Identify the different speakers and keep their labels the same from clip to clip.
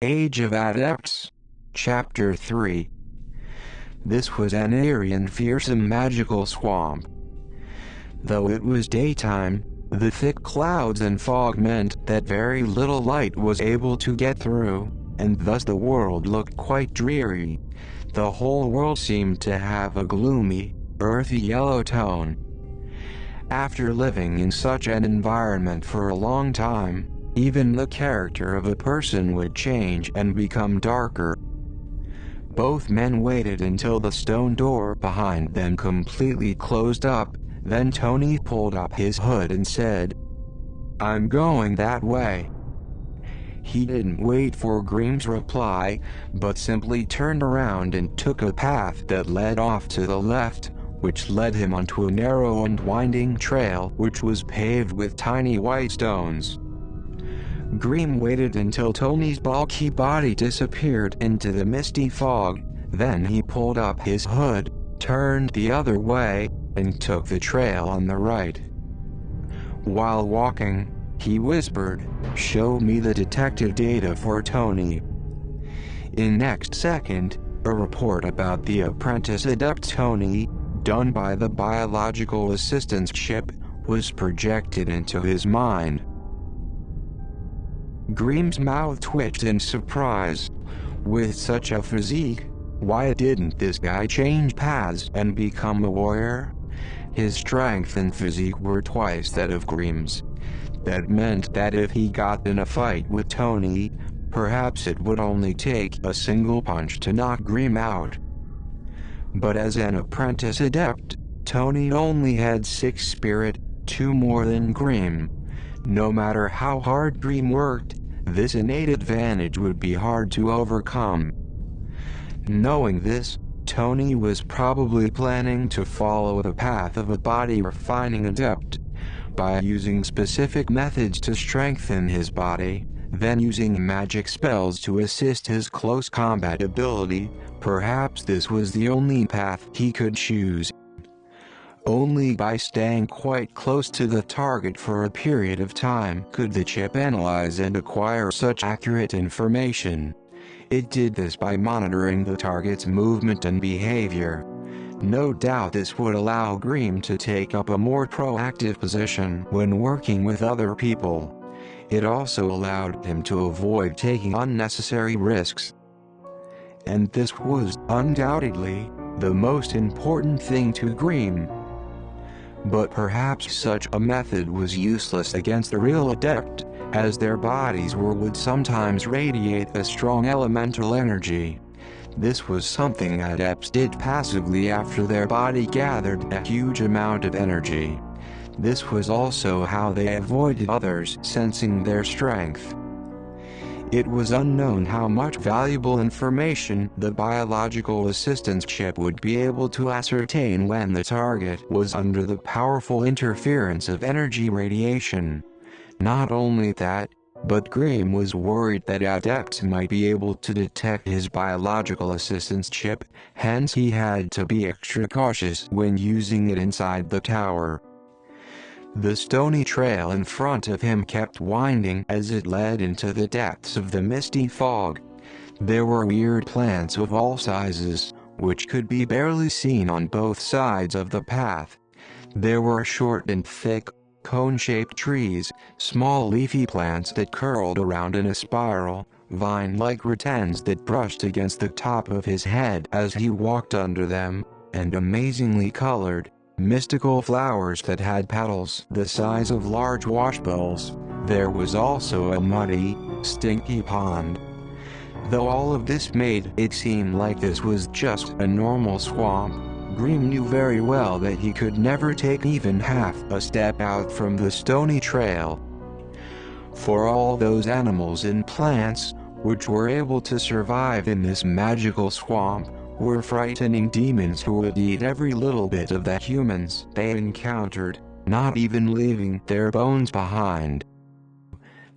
Speaker 1: Age of Adepts. Chapter 3. This was an eerie and fearsome magical swamp. Though it was daytime, the thick clouds and fog meant that very little light was able to get through, and thus the world looked quite dreary. The whole world seemed to have a gloomy, earthy yellow tone. After living in such an environment for a long time, even the character of a person would change and become darker. Both men waited until the stone door behind them completely closed up, then Tony pulled up his hood and said, "I'm going that way." He didn't wait for Grimm's reply, but simply turned around and took a path that led off to the left, which led him onto a narrow and winding trail which was paved with tiny white stones. Grimm waited until Tony's bulky body disappeared into the misty fog, then he pulled up his hood, turned the other way, and took the trail on the right. While walking, he whispered, "Show me the detective data for Tony." In next second, a report about the apprentice adept Tony, done by the biological assistance chip, was projected into his mind. Grimm's mouth twitched in surprise. With such a physique, why didn't this guy change paths and become a warrior? His strength and physique were twice that of Grimm's. That meant that if he got in a fight with Tony, perhaps it would only take a single punch to knock Grimm out. But as an apprentice adept, Tony only had 6 spirit, 2 more than Grimm. No matter how hard Grimm worked, this innate advantage would be hard to overcome. Knowing this, Tony was probably planning to follow the path of a body refining adept, by using specific methods to strengthen his body, then using magic spells to assist his close combat ability. Perhaps this was the only path he could choose. Only by staying quite close to the target for a period of time could the chip analyze and acquire such accurate information. It did this by monitoring the target's movement and behavior. No doubt this would allow Grimm to take up a more proactive position when working with other people. It also allowed him to avoid taking unnecessary risks. And this was, undoubtedly, the most important thing to Grimm. But perhaps such a method was useless against the real adept, as their bodies would sometimes radiate a strong elemental energy. This was something adepts did passively after their body gathered a huge amount of energy. This was also how they avoided others sensing their strength. It was unknown how much valuable information the biological assistance chip would be able to ascertain when the target was under the powerful interference of energy radiation. Not only that, but Grimm was worried that adepts might be able to detect his biological assistance chip, hence he had to be extra cautious when using it inside the tower. The stony trail in front of him kept winding as it led into the depths of the misty fog. There were weird plants of all sizes, which could be barely seen on both sides of the path. There were short and thick, cone-shaped trees, small leafy plants that curled around in a spiral, vine-like ratans that brushed against the top of his head as he walked under them, and amazingly colored, mystical flowers that had petals the size of large washbowls. There was also a muddy, stinky pond. Though all of this made it seem like this was just a normal swamp, Grimm knew very well that he could never take even half a step out from the stony trail. For all those animals and plants, which were able to survive in this magical swamp, were frightening demons who would eat every little bit of the humans they encountered, not even leaving their bones behind.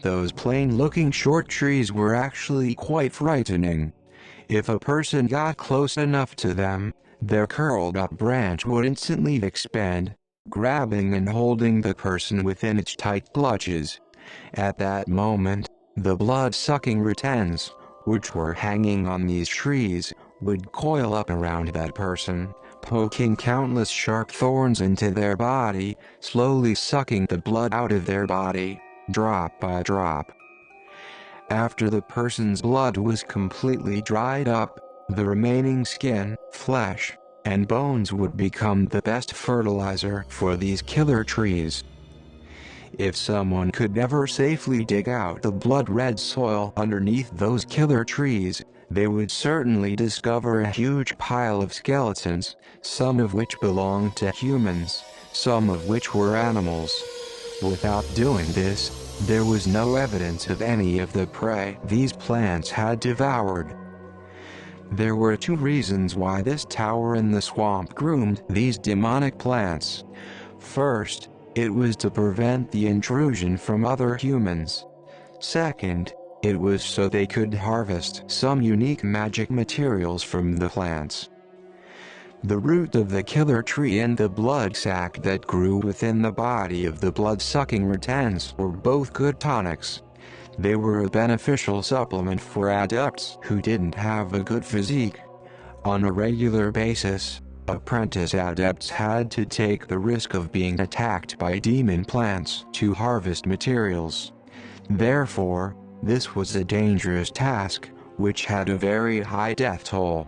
Speaker 1: Those plain-looking short trees were actually quite frightening. If a person got close enough to them, their curled-up branch would instantly expand, grabbing and holding the person within its tight clutches. At that moment, the blood-sucking ratans, which were hanging on these trees, would coil up around that person, poking countless sharp thorns into their body, slowly sucking the blood out of their body, drop by drop. After the person's blood was completely dried up, the remaining skin, flesh, and bones would become the best fertilizer for these killer trees. If someone could ever safely dig out the blood-red soil underneath those killer trees, they would certainly discover a huge pile of skeletons, some of which belonged to humans, some of which were animals. Without doing this, there was no evidence of any of the prey these plants had devoured. There were two reasons why this tower in the swamp groomed these demonic plants. First, it was to prevent the intrusion from other humans. Second, it was so they could harvest some unique magic materials from the plants. The root of the killer tree and the blood sac that grew within the body of the blood-sucking ratans were both good tonics. They were a beneficial supplement for adepts who didn't have a good physique. On a regular basis, apprentice adepts had to take the risk of being attacked by demon plants to harvest materials. Therefore, this was a dangerous task, which had a very high death toll.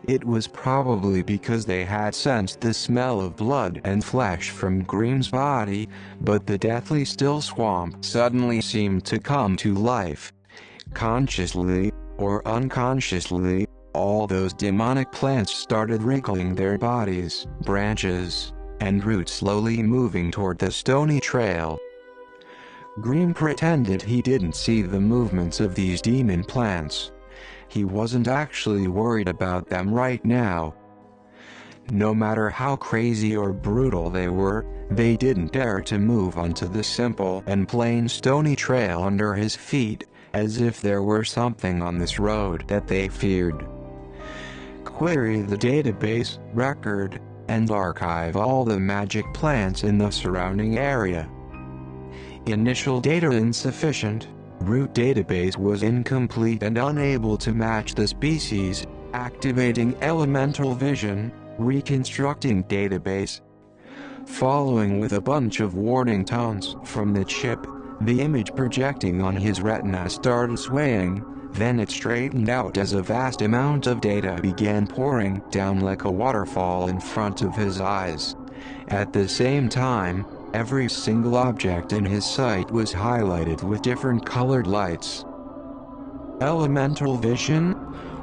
Speaker 1: It was probably because they had sensed the smell of blood and flesh from Grimm's body, but the deathly still swamp suddenly seemed to come to life. Consciously, or unconsciously, all those demonic plants started wriggling their bodies, branches, and roots slowly moving toward the stony trail. Grimm pretended he didn't see the movements of these demon plants. He wasn't actually worried about them right now. No matter how crazy or brutal they were, they didn't dare to move onto the simple and plain stony trail under his feet, as if there were something on this road that they feared. Query the database, record, and archive all the magic plants in the surrounding area. Initial data insufficient. Root database was incomplete and unable to match the species. Activating elemental vision, reconstructing database. Following with a bunch of warning tones from the chip, the image projecting on his retina started swaying, then it straightened out as a vast amount of data began pouring down like a waterfall in front of his eyes. At the same time, every single object in his sight was highlighted with different colored lights. Elemental vision?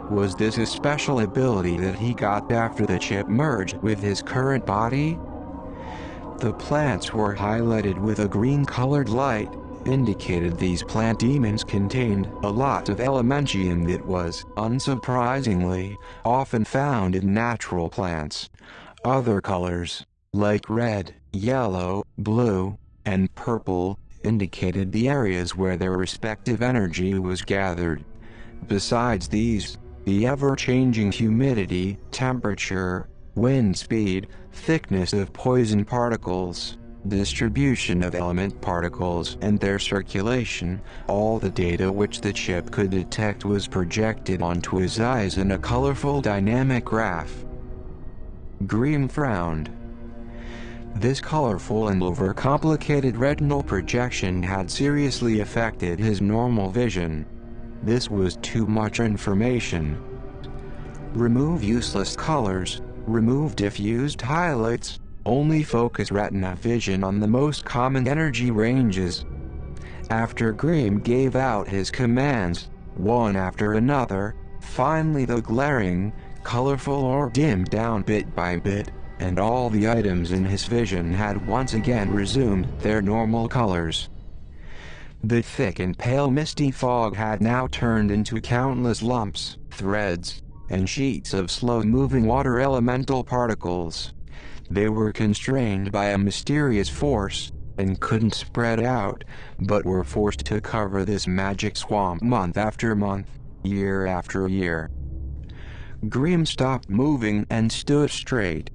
Speaker 1: Was this a special ability that he got after the chip merged with his current body? The plants were highlighted with a green-colored light, indicated these plant demons contained a lot of elementium that was, unsurprisingly, often found in natural plants. Other colors, like red, yellow, blue, and purple, indicated the areas where their respective energy was gathered. Besides these, the ever-changing humidity, temperature, wind speed, thickness of poison particles, distribution of element particles and their circulation, all the data which the chip could detect was projected onto his eyes in a colorful dynamic graph. Grimm frowned. This colorful and overcomplicated retinal projection had seriously affected his normal vision. This was too much information. Remove useless colors, remove diffused highlights, only focus retina vision on the most common energy ranges. After Grimm gave out his commands, one after another, finally the glaring, colorful orb dimmed down bit by bit, and all the items in his vision had once again resumed their normal colors. The thick and pale misty fog had now turned into countless lumps, threads, and sheets of slow-moving water elemental particles. They were constrained by a mysterious force, and couldn't spread out, but were forced to cover this magic swamp month after month, year after year. Grimm stopped moving and stood straight.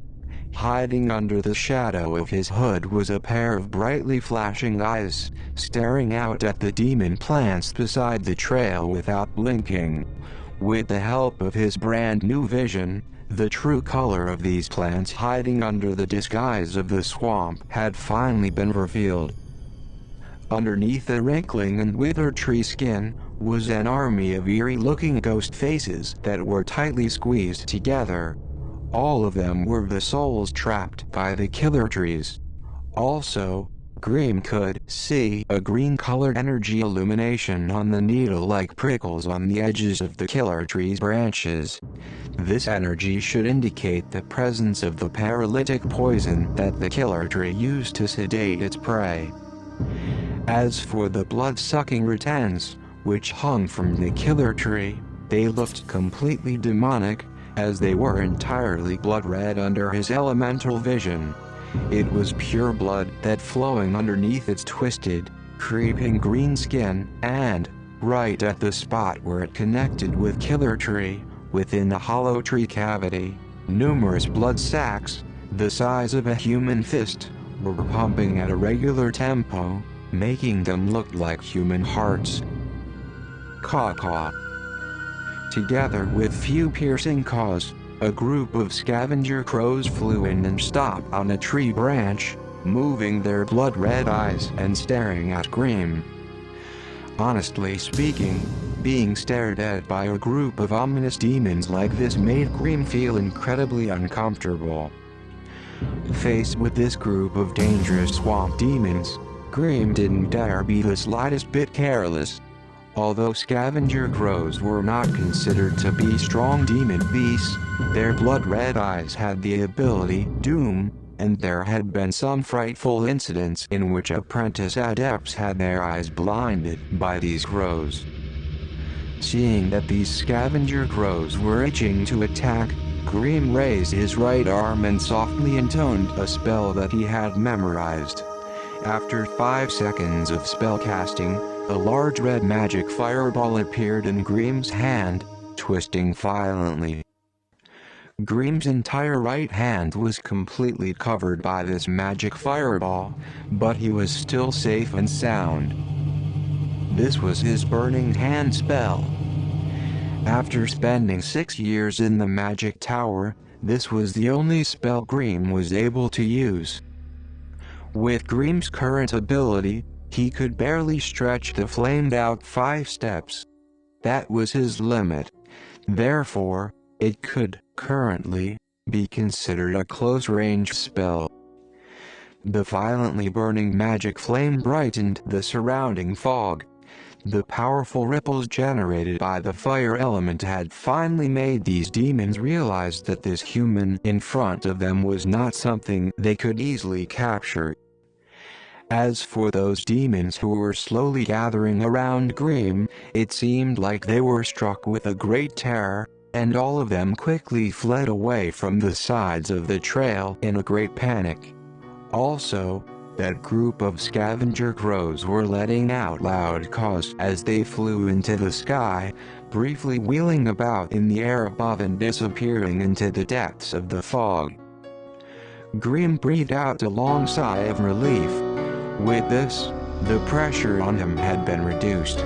Speaker 1: Hiding under the shadow of his hood was a pair of brightly flashing eyes, staring out at the demon plants beside the trail without blinking. With the help of his brand new vision, the true color of these plants hiding under the disguise of the swamp had finally been revealed. Underneath the wrinkling and withered tree skin was an army of eerie-looking ghost faces that were tightly squeezed together. All of them were the souls trapped by the killer trees. Also, Grimm could see a green-colored energy illumination on the needle-like prickles on the edges of the killer tree's branches. This energy should indicate the presence of the paralytic poison that the killer tree used to sedate its prey. As for the blood-sucking ratans, which hung from the killer tree, they looked completely demonic, as they were entirely blood-red under his elemental vision. It was pure blood that flowing underneath its twisted, creeping green skin, and, right at the spot where it connected with Killer Tree, within the hollow tree cavity, numerous blood sacs, the size of a human fist, were pumping at a regular tempo, making them look like human hearts. Caw-caw. Together with few piercing caws, a group of scavenger crows flew in and stopped on a tree branch, moving their blood-red eyes and staring at Grimm. Honestly speaking, being stared at by a group of ominous demons like this made Grimm feel incredibly uncomfortable. Faced with this group of dangerous swamp demons, Grimm didn't dare be the slightest bit careless. Although scavenger crows were not considered to be strong demon beasts, their blood-red eyes had the ability Doom, and there had been some frightful incidents in which apprentice adepts had their eyes blinded by these crows. Seeing that these scavenger crows were itching to attack, Grimm raised his right arm and softly intoned a spell that he had memorized. After 5 seconds of spellcasting, a large red magic fireball appeared in Grimm's hand, twisting violently. Grimm's entire right hand was completely covered by this magic fireball, but he was still safe and sound. This was his burning hand spell. After spending 6 years in the magic tower, this was the only spell Grimm was able to use. With Grimm's current ability, he could barely stretch the flamed-out 5 steps. That was his limit. Therefore, it could, currently, be considered a close-range spell. The violently burning magic flame brightened the surrounding fog. The powerful ripples generated by the fire element had finally made these demons realize that this human in front of them was not something they could easily capture. As for those demons who were slowly gathering around Grimm, it seemed like they were struck with a great terror, and all of them quickly fled away from the sides of the trail in a great panic. Also, that group of scavenger crows were letting out loud caws as they flew into the sky, briefly wheeling about in the air above and disappearing into the depths of the fog. Grimm breathed out a long sigh of relief. With this, the pressure on him had been reduced.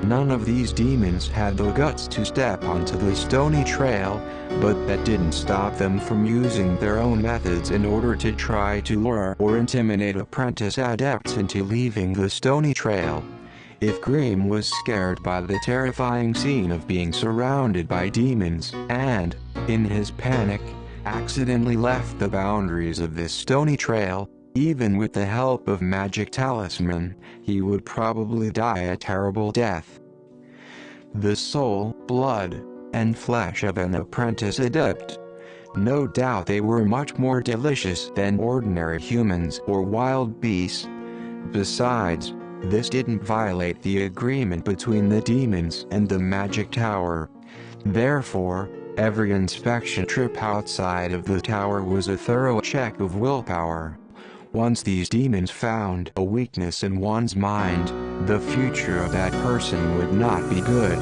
Speaker 1: None of these demons had the guts to step onto the stony trail, but that didn't stop them from using their own methods in order to try to lure or intimidate apprentice adepts into leaving the stony trail. If Grimm was scared by the terrifying scene of being surrounded by demons, and, in his panic, accidentally left the boundaries of this stony trail, even with the help of magic talisman, he would probably die a terrible death. The soul, blood, and flesh of an apprentice adept. No doubt they were much more delicious than ordinary humans or wild beasts. Besides, this didn't violate the agreement between the demons and the magic tower. Therefore, every inspection trip outside of the tower was a thorough check of willpower. Once these demons found a weakness in one's mind, the future of that person would not be good.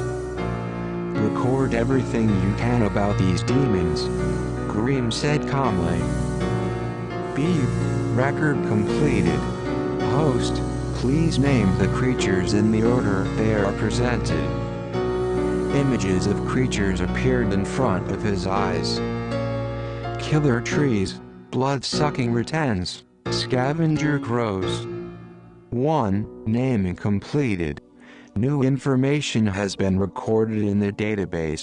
Speaker 1: Record everything you can about these demons. Kareem said calmly. B. Record completed. Host, please name the creatures in the order they are presented. Images of creatures appeared in front of his eyes. Killer trees, blood-sucking ratans, scavenger crows. 1. Naming completed. New information has been recorded in the database.